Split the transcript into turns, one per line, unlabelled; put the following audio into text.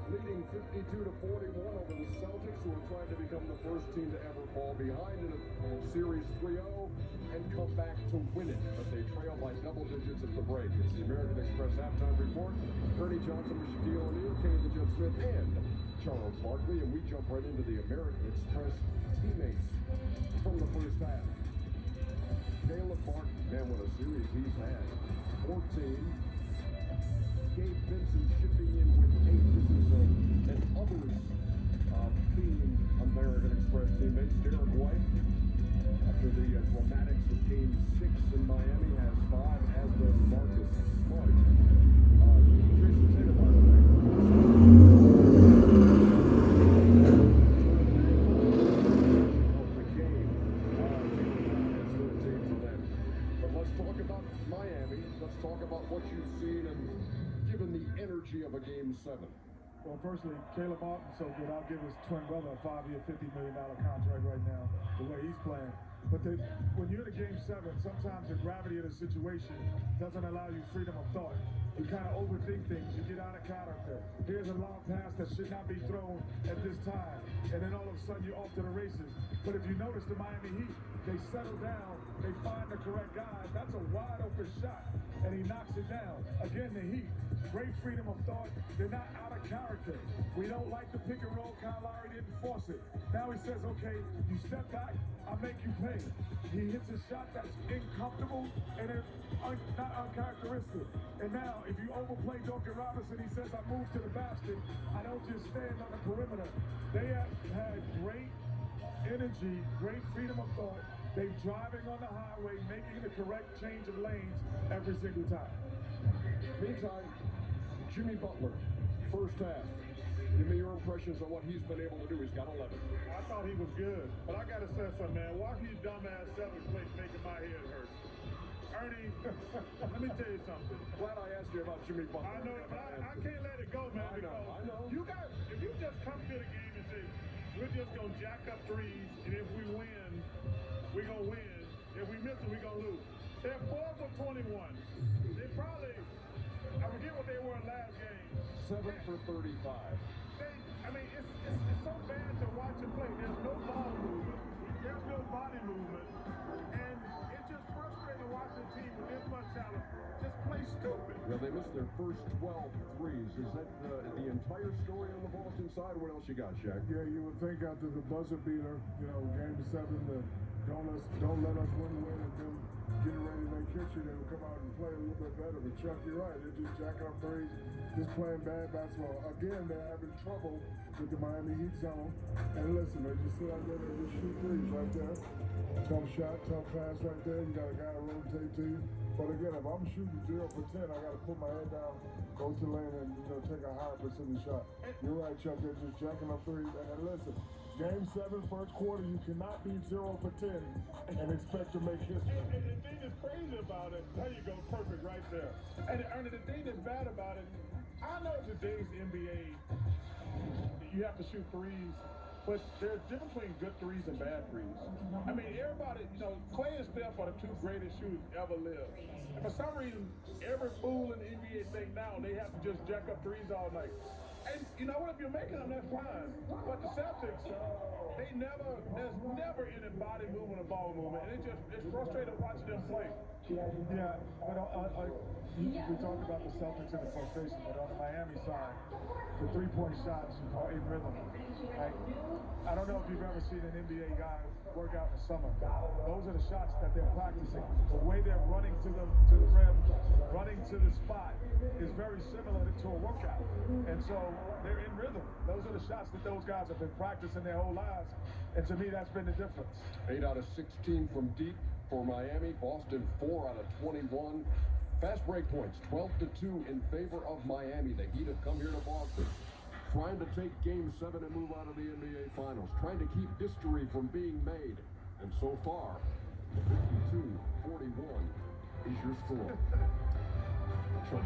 leading 52-41 over the Celtics, who are trying to become the first team to ever fall behind in a series 3-0 and come back to win it. But they trail by double digits at the break. It's the American Express halftime report. Ernie Johnson, Shaquille O'Neal, Kenny the Jet Smith, and Charles Barkley, and we jump right into the American Express teammates from the first half. Caleb Martin, man, what a series he's had. 14. Gabe Vincent shipping in with 8. This is an others team American Express teammates. Derek White, after the dramatics of Game 6 in Miami, has 5, as does Marcus Smart. Jason Tatum, by the way. Talk about Miami. Let's talk about what you've seen and given the energy of a Game 7.
Well, firstly, Caleb Martin's so good. I'll give his twin brother a 5-year, $50 million contract right now, the way he's playing. But when you're in a Game 7, sometimes the gravity of the situation doesn't allow you freedom of thought. You kind of overthink things. You get out of character. Here's a long pass that should not be thrown at this time. And then all of a sudden, you're off to the races. But if you notice the Miami Heat, they settle down. They find the correct guys. That's a wide open shot. And he knocks it down. Again, the Heat, great freedom of thought. They're not out of character. We don't like the pick and roll. Kyle Lowry didn't force it. Now he says, okay, you step back, I'll make you pay. He hits a shot that's incomfortable and it's not uncharacteristic. And now, if you overplay Duncan Robinson, he says, I move to the basket. I don't just stand on the perimeter. They have had great energy, great freedom of thought. They're driving on the highway, making the correct change of lanes every single time.
Meantime, Jimmy Butler, first half. Give me your impressions on what he's been able to do. He's got 11.
I thought he was good, but I got to say something, man. Watch these dumbass Celtics play making my head hurt. Ernie, let me tell you something.
Glad I asked you about Jimmy Butler.
I know, but I can't let it go, man.
I know.
If you just come to the game and say, we're just going to jack up threes, and if we win, we're going to win. If we miss it, we're going to lose. They're 4 for 21. They probably, I forget what they were last game.
7 for 35.
It's so bad to watch him play. There's no ball movement. There's no body movement. And it's just frustrating to watch a team with this much talent just play stupid.
Well, they missed their first 12 threes. Is that the entire story on the Boston side? What else you got, Shaq?
Yeah, you would think after the buzzer beater, Game 7, don't let us win, and then getting ready in their kitchen, they would come out and play a little bit better. But Chuck, you're right. They're just jacking up threes, just playing bad basketball. Again, they're having trouble with the Miami Heat zone. And listen, they just sit out there and just shoot threes right there. Tough shot, tough pass right there. You got a guy to rotate to you. But again, if I'm shooting 0 for 10, I got to put my head down, go to lane, and take a higher percentage shot. You're right, Chuck. They're just jacking up threes. And listen, Game 7, first quarter, you cannot be 0 for 10 and expect to make history.
And the thing that's crazy about it, there you go, perfect right there. And Ernie, the thing that's bad about it, I know today's NBA, you have to shoot threes, but there's a difference between good threes and bad threes. I mean, everybody, Clay and Steph are the 2 greatest shooters ever lived. And for some reason, every fool in the NBA think now they have to just jack up threes all night. And you know what, if you're making them, that's fine. But the Celtics, there's never any body movement or ball movement. And it's frustrating watching them play.
Yeah, but we talked about the Celtics and the frustration, but on the Miami side, the three-point shots are in rhythm. Right? I don't know if you've ever seen an NBA guy work out in the summer. Those are the shots that they're practicing. The way they're running to the rim, running to the spot is very similar to a workout. And so they're in rhythm. Those are the shots that those guys have been practicing their whole lives. And to me, that's been the difference.
8 out of 16 from deep for Miami. Boston 4 out of 21. Fast break points, 12-2 in favor of Miami. The Heat have come here to Boston, trying to take Game 7 and move out of the NBA Finals, trying to keep history from being made. And so far, 52-41 is your score.